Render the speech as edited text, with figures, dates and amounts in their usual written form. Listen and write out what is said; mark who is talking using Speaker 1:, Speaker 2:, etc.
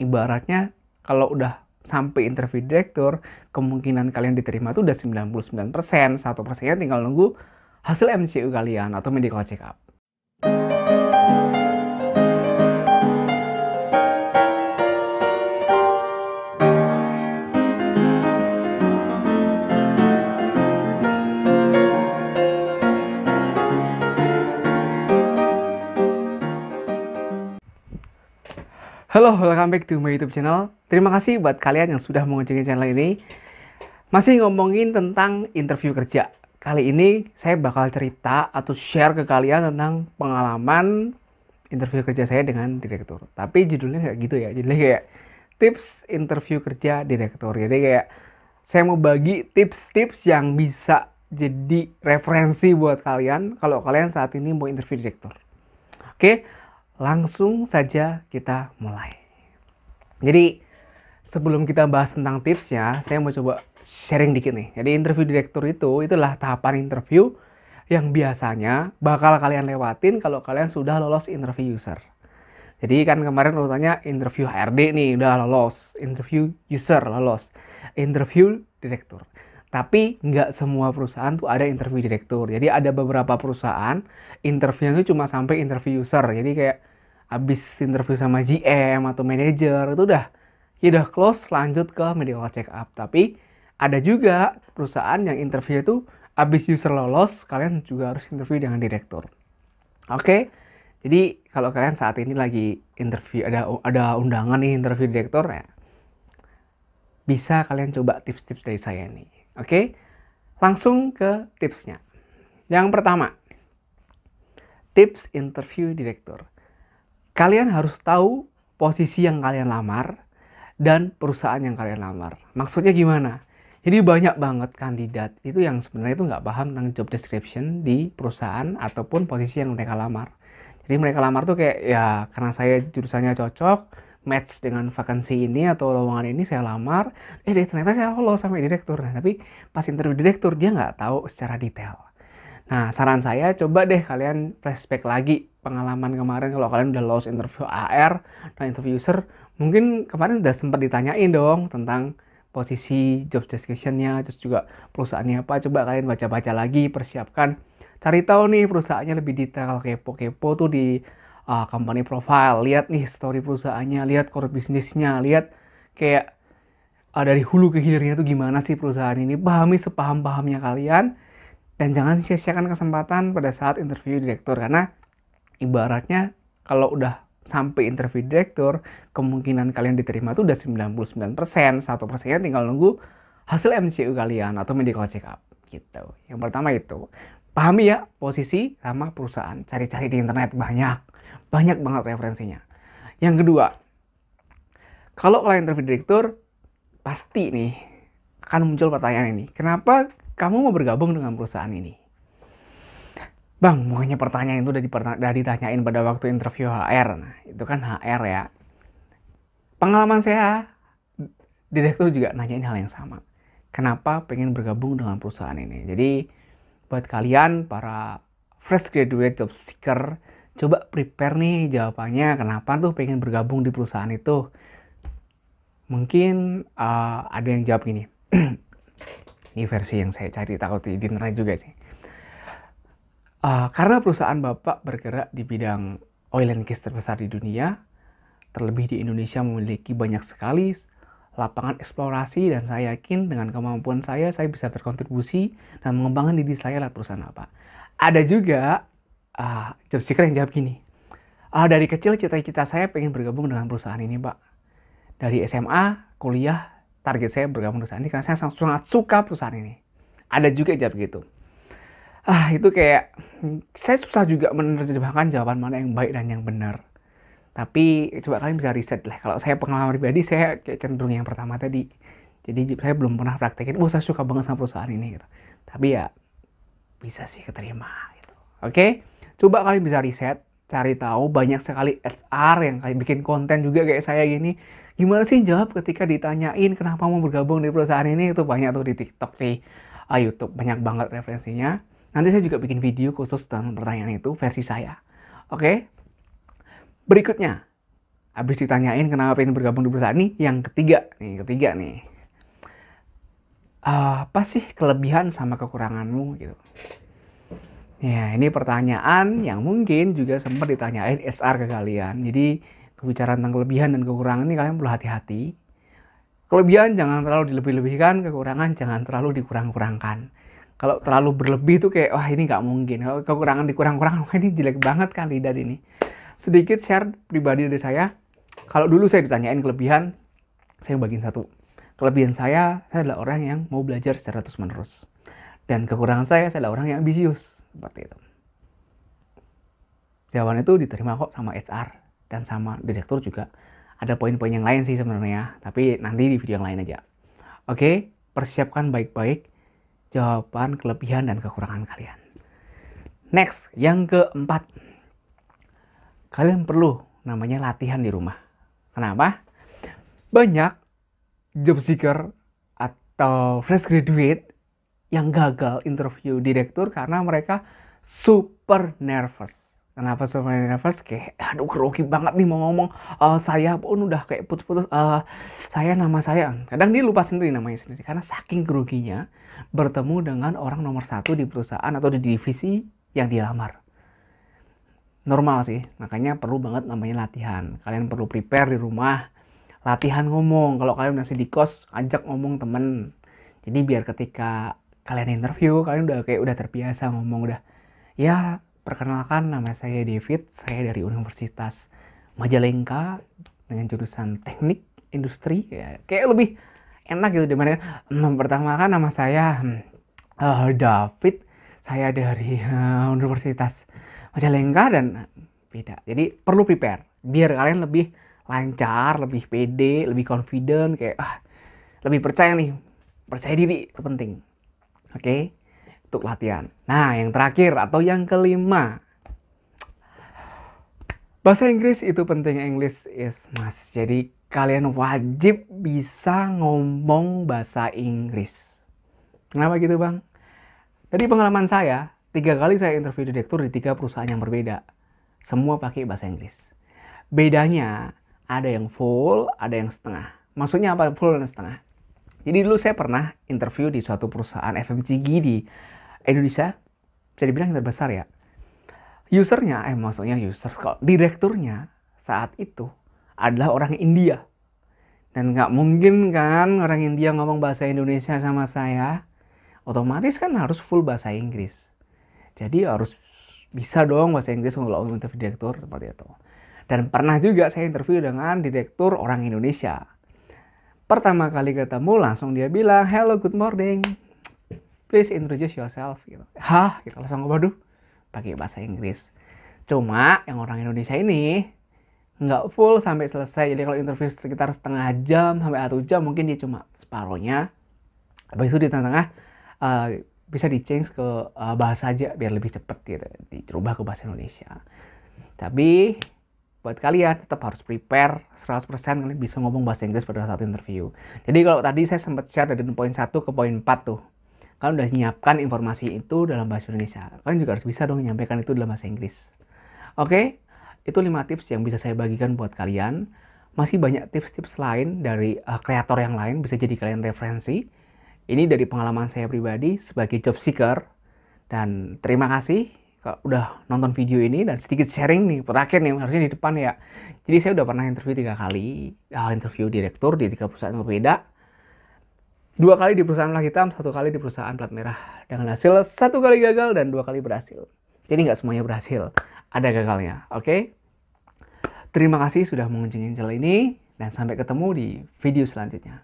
Speaker 1: ibaratnya kalau udah sampai interview direktur, kemungkinan kalian diterima tuh udah 99%, 1%-nya tinggal nunggu hasil MCU kalian atau medical check up. Halo, welcome back to my YouTube channel. Terima kasih buat kalian yang sudah mengunjungi channel ini. Masih ngomongin tentang interview kerja. Kali ini saya bakal cerita atau share ke kalian tentang pengalaman interview kerja saya dengan direktur. Tapi judulnya kayak gitu ya. Judulnya kayak tips interview kerja direktur. Jadi kayak saya mau bagi tips-tips yang bisa jadi referensi buat kalian kalau kalian saat ini mau interview direktur. Oke, langsung saja kita mulai. Jadi sebelum kita bahas tentang tipsnya, saya mau coba sharing dikit nih. Jadi interview direktur itulah tahapan interview yang biasanya bakal kalian lewatin kalau kalian sudah lolos interview user. Jadi kan kemarin urutannya interview HRD nih udah lolos, interview user lolos, interview direktur. Tapi nggak semua perusahaan tuh ada interview direktur. Jadi ada beberapa perusahaan interviewnya tuh cuma sampai interview user. Jadi kayak habis interview sama GM atau manajer itu udah close, lanjut ke medical check up. Tapi ada juga perusahaan yang interview itu habis user lolos, kalian juga harus interview dengan direktur. Oke, jadi kalau kalian saat ini lagi interview, ada undangan nih interview direktur ya, bisa kalian coba tips-tips dari saya nih. Oke, langsung ke tipsnya. Yang pertama, tips interview direktur. Kalian harus tahu posisi yang kalian lamar dan perusahaan yang kalian lamar. Maksudnya gimana? Jadi banyak banget kandidat itu yang sebenarnya itu nggak paham tentang job description di perusahaan ataupun posisi yang mereka lamar. Jadi mereka lamar tuh kayak ya karena saya jurusannya cocok, match dengan vakansi ini atau lowongan ini saya lamar, ternyata saya lolos sampai direktur. Nah, tapi pas interview direktur dia nggak tahu secara detail. Nah, saran saya coba deh kalian flashback lagi pengalaman kemarin kalau kalian udah lolos interview AR dan interview user, mungkin kemarin udah sempat ditanyain dong tentang posisi job description-nya, terus juga perusahaannya apa. Coba kalian baca-baca lagi, persiapkan, cari tahu nih perusahaannya lebih detail, kepo-kepo tuh di company profile, lihat nih story perusahaannya, lihat core bisnisnya, lihat kayak dari hulu ke hilirnya tuh gimana sih perusahaan ini, pahami sepaham-pahamnya kalian, dan jangan sia-siakan kesempatan pada saat interview direktur, karena ibaratnya kalau udah sampai interview direktur, kemungkinan kalian diterima tuh udah 99%, 1%-nya tinggal nunggu hasil MCU kalian atau medical check up gitu. Yang pertama itu, pahami ya posisi sama perusahaan, cari-cari di internet banyak banget referensinya. Yang kedua, kalau kalian interview direktur, pasti nih akan muncul pertanyaan ini. Kenapa kamu mau bergabung dengan perusahaan ini? Bang, mukanya pertanyaan itu udah ditanyain pada waktu interview HR. Nah, itu kan HR ya. Pengalaman saya, direktur juga nanyain hal yang sama. Kenapa pengen bergabung dengan perusahaan ini? Jadi, buat kalian para fresh graduate job seeker, coba prepare nih jawabannya kenapa tuh pengen bergabung di perusahaan itu. Mungkin ada yang jawab gini. Ini versi yang saya cari, takut di internet juga sih. Karena perusahaan Bapak bergerak di bidang oil and gas terbesar di dunia, terlebih di Indonesia memiliki banyak sekali lapangan eksplorasi, dan saya yakin dengan kemampuan saya bisa berkontribusi dan mengembangkan diri saya lewat perusahaan Bapak. Ada juga job seeker yang jawab gini, dari kecil cita-cita saya pengen bergabung dengan perusahaan ini, Pak. Dari SMA, kuliah, target saya bergabung dengan perusahaan ini karena saya sangat suka perusahaan ini. Ada juga yang jawab gitu. Itu kayak, saya susah juga menerjemahkan jawaban mana yang baik dan yang benar. Tapi coba kalian bisa riset lah. Kalau saya pengalaman pribadi, saya kayak cenderung yang pertama tadi. Jadi saya belum pernah praktekin, saya suka banget sama perusahaan ini. Gitu. Tapi ya, bisa sih keterima. Gitu. Oke? Coba kalian bisa riset, cari tahu banyak sekali HR yang kayak bikin konten juga kayak saya gini. Gimana sih jawab ketika ditanyain kenapa mau bergabung di perusahaan ini? Itu banyak tuh di TikTok, di YouTube. Banyak banget referensinya. Nanti saya juga bikin video khusus tentang pertanyaan itu, versi saya. Oke? Berikutnya, Habis ditanyain kenapa pengen bergabung di perusahaan ini, yang ketiga nih. Apa sih kelebihan sama kekuranganmu gitu? Ya, ini pertanyaan yang mungkin juga sempat ditanyain HR ke kalian. Jadi, kebicaraan tentang kelebihan dan kekurangan ini kalian perlu hati-hati. Kelebihan jangan terlalu dilebih-lebihkan, kekurangan jangan terlalu dikurang-kurangkan. Kalau terlalu berlebih tuh kayak, wah ini nggak mungkin. Kalau kekurangan dikurang-kurangkan, wah ini jelek banget kandidat ini. Sedikit share pribadi dari saya. Kalau dulu saya ditanyain kelebihan, saya bagiin satu. Kelebihan saya adalah orang yang mau belajar secara terus-menerus. Dan kekurangan saya adalah orang yang ambisius. Seperti itu. Jawaban itu diterima kok sama HR dan sama direktur juga. Ada poin-poin yang lain sih sebenarnya, tapi nanti di video yang lain aja. Oke, persiapkan baik-baik jawaban kelebihan dan kekurangan kalian. Next, yang keempat. Kalian perlu namanya latihan di rumah. Kenapa? Banyak job seeker atau fresh graduate yang gagal interview direktur karena mereka super nervous. Kenapa super nervous? Kayak, aduh grogi banget nih mau ngomong. Saya pun udah kayak putus-putus. Nama saya. Kadang dia lupa sendiri namanya sendiri. Karena saking groginya bertemu dengan orang nomor 1 di perusahaan atau di divisi yang dia lamar. Normal sih. Makanya perlu banget namanya latihan. Kalian perlu prepare di rumah. Latihan ngomong. Kalau kalian masih di kos, ajak ngomong temen. Jadi biar ketika kalian interview, kalian udah terbiasa ngomong, udah ya perkenalkan nama saya David, saya dari Universitas Majalengka dengan jurusan teknik industri, ya kayak lebih enak gitu dibanding mempertamakan nama saya David, saya dari Universitas Majalengka dan beda. Jadi perlu prepare biar kalian lebih lancar, lebih pede, lebih confident, kayak lebih percaya diri itu penting. Oke, untuk latihan. Nah, yang terakhir atau yang kelima. Bahasa Inggris itu penting, English is must. Jadi, kalian wajib bisa ngomong bahasa Inggris. Kenapa gitu, Bang? Dari pengalaman saya, 3 kali saya interview direktur di 3 perusahaan yang berbeda. Semua pakai bahasa Inggris. Bedanya, ada yang full, ada yang setengah. Maksudnya apa full dan setengah? Jadi dulu saya pernah interview di suatu perusahaan FMCG di Indonesia, bisa dibilang yang terbesar ya. Direkturnya saat itu adalah orang India. Dan nggak mungkin kan orang India ngomong bahasa Indonesia sama saya. Otomatis kan harus full bahasa Inggris. Jadi harus bisa dong bahasa Inggris kalau interview direktur seperti itu. Dan pernah juga saya interview dengan direktur orang Indonesia. Pertama kali ketemu langsung dia bilang, "Hello, good morning. Please introduce yourself." Gitu. Gitu langsung waduh, pakai bahasa Inggris. Cuma yang orang Indonesia ini nggak full sampai selesai. Jadi kalau interview sekitar setengah jam sampai 1 jam, mungkin dia cuma separuhnya. Habis itu di tengah-tengah bisa di-change ke bahasa aja biar lebih cepat gitu. Dirubah ke bahasa Indonesia. Tapi buat kalian tetap harus prepare 100% kalian bisa ngomong bahasa Inggris pada saat interview. Jadi kalau tadi saya sempat share dari poin 1 ke poin 4 tuh. Kalian udah nyiapkan informasi itu dalam bahasa Indonesia. Kalian juga harus bisa dong menyampaikan itu dalam bahasa Inggris. Oke, itu 5 tips yang bisa saya bagikan buat kalian. Masih banyak tips-tips lain dari kreator yang lain, bisa jadi kalian referensi. Ini dari pengalaman saya pribadi sebagai job seeker. Dan terima kasih kalau udah nonton video ini dan sedikit sharing nih, terakhir nih, harusnya di depan ya. Jadi saya udah pernah interview 3 kali, interview direktur di 3 perusahaan berbeda. 2 kali di perusahaan plat hitam, 1 kali di perusahaan plat merah. Dengan hasil 1 kali gagal dan 2 kali berhasil. Jadi nggak semuanya berhasil, ada gagalnya, oke? Terima kasih sudah mengunjungi channel ini, dan sampai ketemu di video selanjutnya.